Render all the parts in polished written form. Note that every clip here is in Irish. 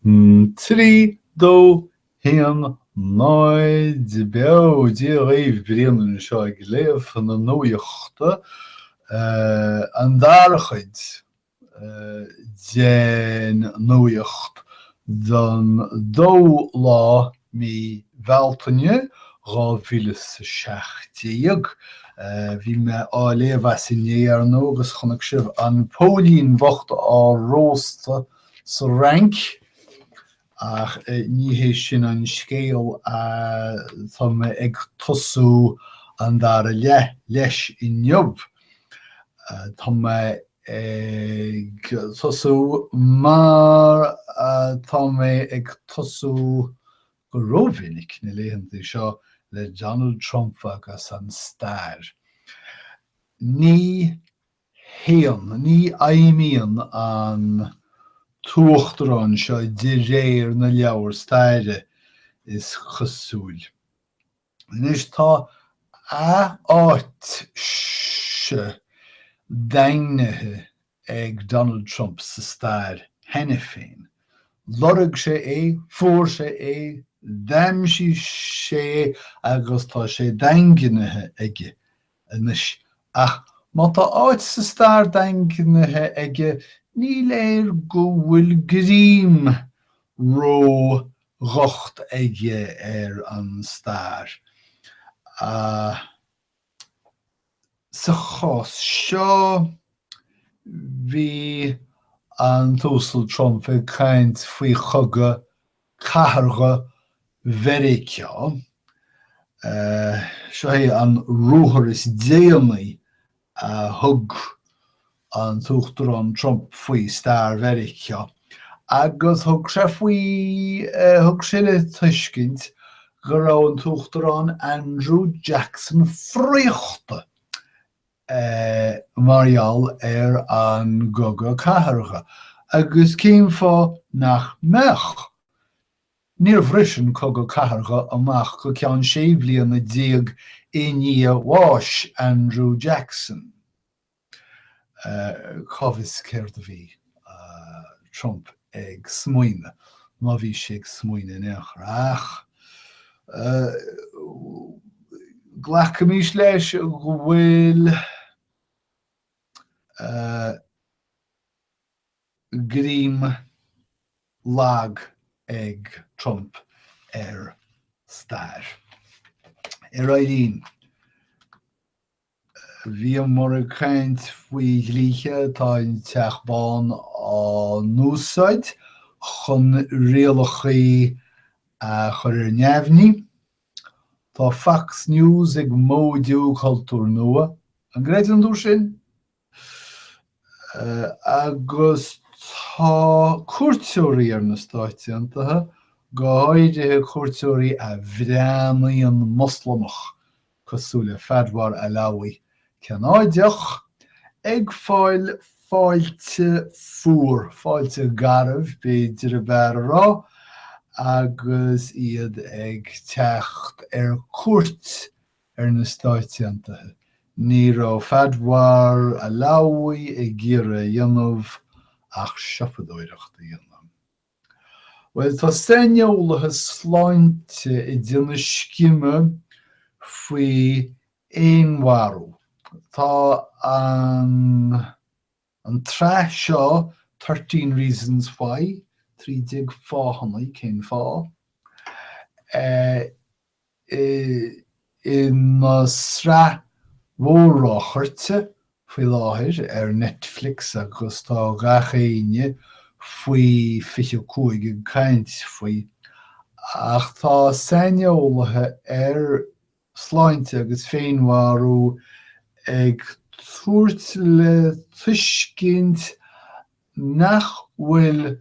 Trí dó hían náid beo dí raibh brian seo ag léamh na Nuachta an dárchaid déan Nuacht don dó lá mí bhealtaine 2016. Bhí me á léamh sin Néarghás agus chunaic sibh an pólín bhacht á rósta sa rank ach ní hé sin an scéal tá me ag tosú an dar leis I nniuh. Tá me ag tosú mar tá me ag tosú go rómhinnic na léhananta seo le Donald Trump agus an Stair. Ní aimíonn an tuachtarán seo de réir na leabhar Staire is chosúil. Nis tá áit se daingnithe ag Donald Trump sa Stair henne féin. Lorg sé fuair sé daimsí sé agus tá sé daingnithe aige inis. Ach má tá áit sa Stair daingnithe aige ní léir go bhfuil grím ró ghocht aige an Stair. Sa chás seo bhí an tóstal Trump ag caint faoi chogadh cathartha Meiriceá. Seo é an rúthar is déanaí thug an tuachtarán Trump faoi Stair Meiriceá. Agus thug sé le tuiscint go raibh an tuachtarán Andrew Jackson fríochta marial an gogadh cathartha. Agus cén fá nach meach. Níor bhrisin cogadh cathartha amach go ceann sé bliana déag ní bháis Andrew Jackson. Covis céird a bhí Trump ag smuoine, má bhí sé ag smuoine neachar. Ghlacamís leis go bhfuil grím lag ag Trump Stair. Éiríonn, bhí mar a caint faoi dhlíthe tá teachbán á núsáid chun rialachaí chuir neamhní. Tá Fox News ag módiú cultúr nua an gréid an dúr sin. Agus tá cuairteoirí ar na Stáit Aontaithe go háirithe cuairteoirí a bhreanaí an moslamach cosúla feadmhar a leabhaí ceanáideach ag fáilte fuar, fáilte garbh beidir a bear rá agus iad ag teacht cuairt ar na Stáit Aontaithe. Ní rá feadmhar a leabhaí ag ghearradh dhéanamh ach siopadóireachta dhéanamh. Well, tá stainneolaithe sláinte I dtí sciime faoi éonmharú. Tá an trá seo 13 Reasons Why, 30 fáhanna cén fá. In na srá mhóráchirte faoi láthir ar Netflix agus tá gachéine faoi 25 an caint faoi. Ach tá stainneolaithe ar sláinte agus féinmharú ag tuairt le tuiscint nach bhfuil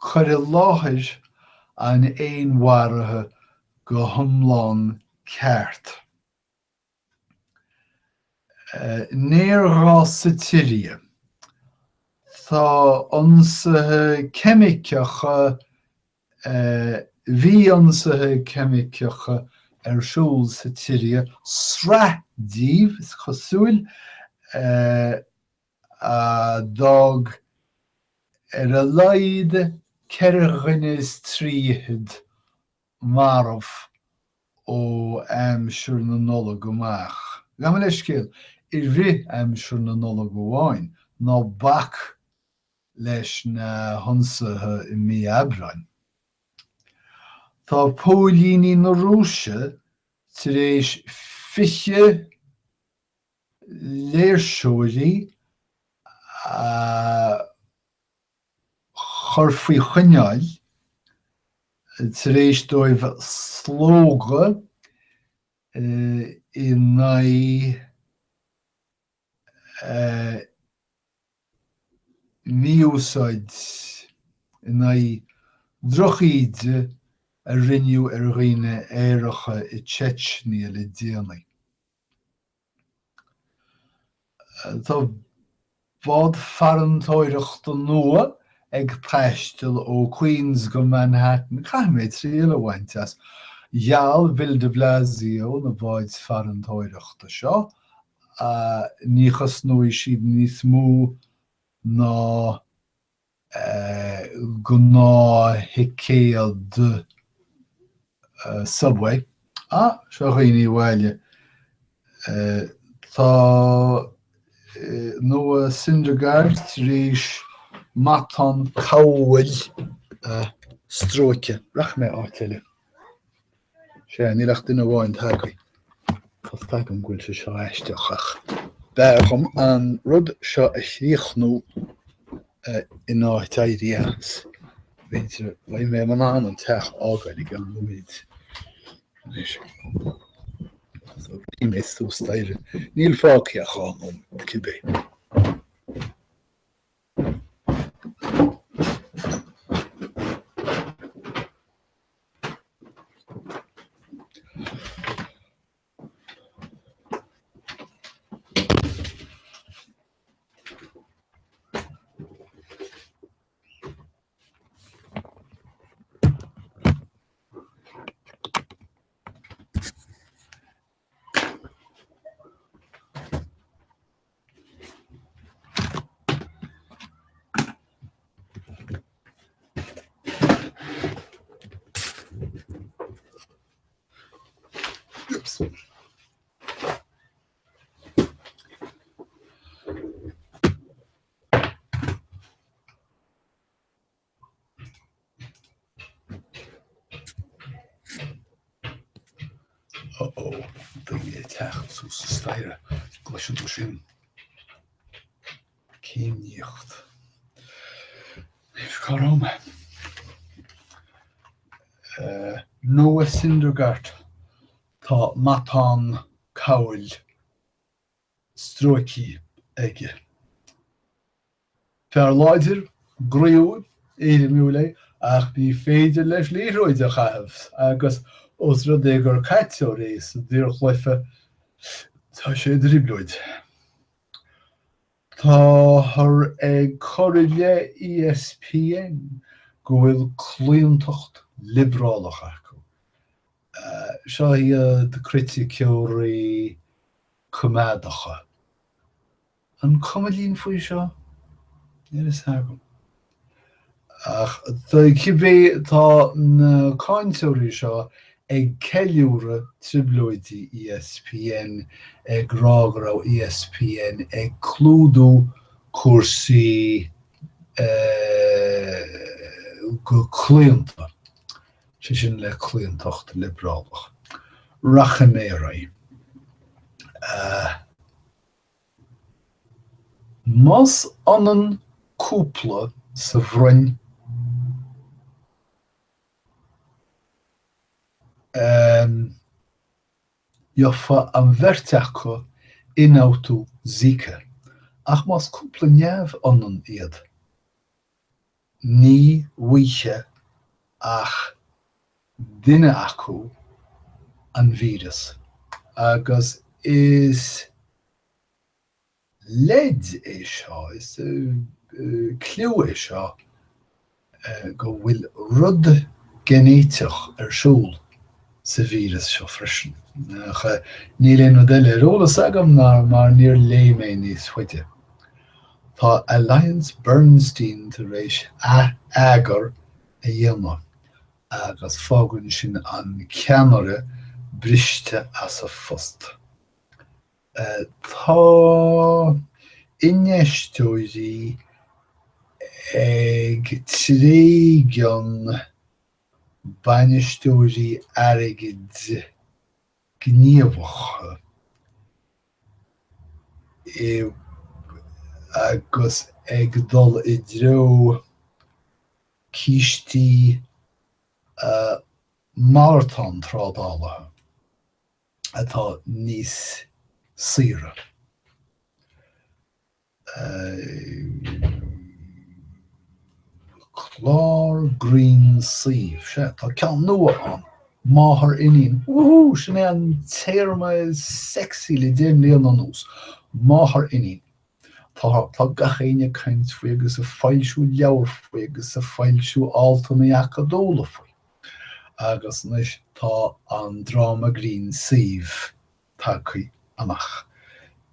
chuir láthir an éonmhairthe go hiomlán ceart. Néarghás sa tSiria. Tá ionsaithe ceimiceacha bhí ionsaithe ceimiceacha ar siúl sa tSiria sreadíomh is chosúil dog a laid Kerghanis tríhid marv ó amsúr na nola gomach. Gaman leiscéal, I ri amsúr na nola goháin, ná bach leis na honsathe I mí Abrain. Tá pólíní na Rúise tar éis fiche léirsúirí chur faoi chuneáil tar éis dóibh slóga I naoi níúsáid I naoi drochaíde a rinneadh ar dhaoine éireacha I Chechnya le déanaí. Tá bád pharantóireachta nua ag taistil ó Queens go Manhattan, caiimiid tríal a bhaint as Gheall Vil de Blasio na báid pharantóireachta seo, níchas nuaí siad níos mú ná go ná hicéal de subway. Seo dhaoine bhaile. Tá nua Syndergaard tar éis matan cabhail stróice. Rach mé áiteile. Sé nílach duine bháin tagaí. Tá tagam gúil se seo eisteach. Beagam an rud seo a chríochnú I náit éirías. Bhíonn mé man an teach ágail I gan lumid. So bhí mé sú Stair. Níl fáci a chánom cibé. Dynge teach sú Stair gluisiú tú sin. Céimníocht. Caróm. Nua Syndergaard tá matan cabhail stróicí aige. Fear láidir, gríú, éidirmiúla, ach bí féidir leis líróid a chaibh, agus os rud é gur caiteó rééis dtír chluife tá sé driblóid. Tá thar ag choirid le ESPN go bhfuil clíontocht libreálach acu. Seo hiad de criticeoirí cumádacha. An cumalín faoi seo? Níl is agam. Ach, tá cibé tá na cáinteoirí seo ag ceiliúra triblóidí ESPN ag rágra ó ESPN ag clúdú cuasaí go clíonta. Sé sin le clíontocht libreálach. Rachanéirí. Mas anan cúpla sa bhroin Jofa an bhirteacha inátú Zika. Ach mas cúpla neamh anan iad. Ní mhuiche ach duine acu an vírus. Agus is leid é seo, is clú é seo go bhfuil rud genéiteach ar siúl sa vírus seo freisin. Ní léon na duile rólas agam mar níor lé mé níos chuide. Tá Alliance Bernstein tar éis agar a dhéanamh agus fágann sin an ceannaire briste as a fust. Tá inneistóirí ag trígan bainisteoirí airgid gníomhacha agus ag dul I dró cístí marathon trádálathe atá níos saoire. Clár Green Sleeve, tá ceann nua an máthair inín. Sin é an téarma sexy le déim léon an nús. Máthair inín. Tá gachéine caint faoi agus a fáilsiú leabhar faoi agus a fáilsiú altaí acadóla faoi. Agus nuis tá an drama Green Sleeve tacaí amach.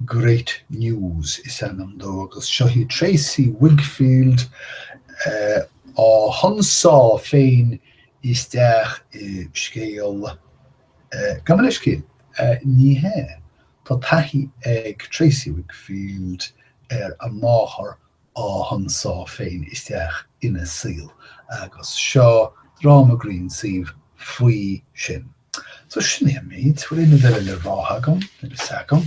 Great news is anam dó agus seohí Tracy Wigfield á honsá féin isteach I scéal gaman is céal ní hé. Tá taithí ag Tracy Wigfield an máthair á honsá féin isteach ina síl agus seo drama Green Sleeve faoi sin. So sin é méid fuair ina duile le ráthagam, le sagam,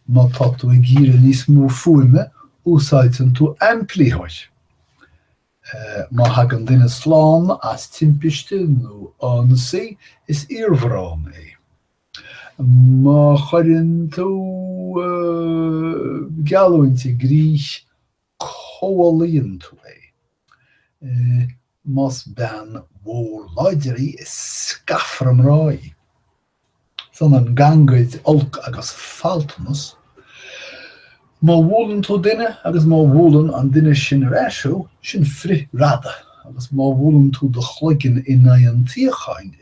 má tá tú ag gíre níos mó fuaime úsáidteann tú amplíthid. Má hagan duine sláán as timpiste nó ansaí is iarmhrán é. Má chuireann tú gealúinte grích comhlaíonn tú é. Más ben mhór láidirí is scafram ráí. San an gangaid olc agus faltanas, má bhúlann tú duine agus má bhúlann an duine sin réisiú sin fri rada, agus má bhúlann tú do chloigeann ina an tíocháin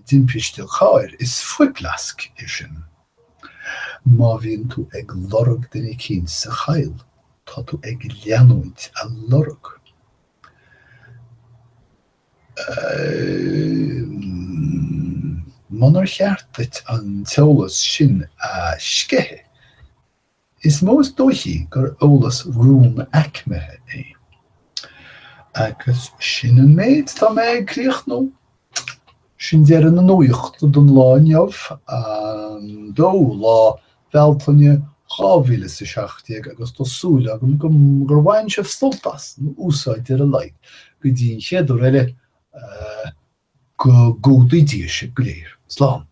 dimpiste cháir is fuiglasc sin. Má bhíonn tú ag lorg duine cinn sa chail, tá tú ag leanúint a lorg. Manar cheartait an teolas sin a scethe. Is mós dóithí gur eolas rúm acmethe é. Agus sin an méid tá mé críochnú. Sin dear an nuacht don láinneamh an dó lá bhealtaine 2017 agus tásúla agam gur bhain sibh stoltas nó úsáid ar a leid go dtí chéadú eile go gódaidí se go léir. Slán.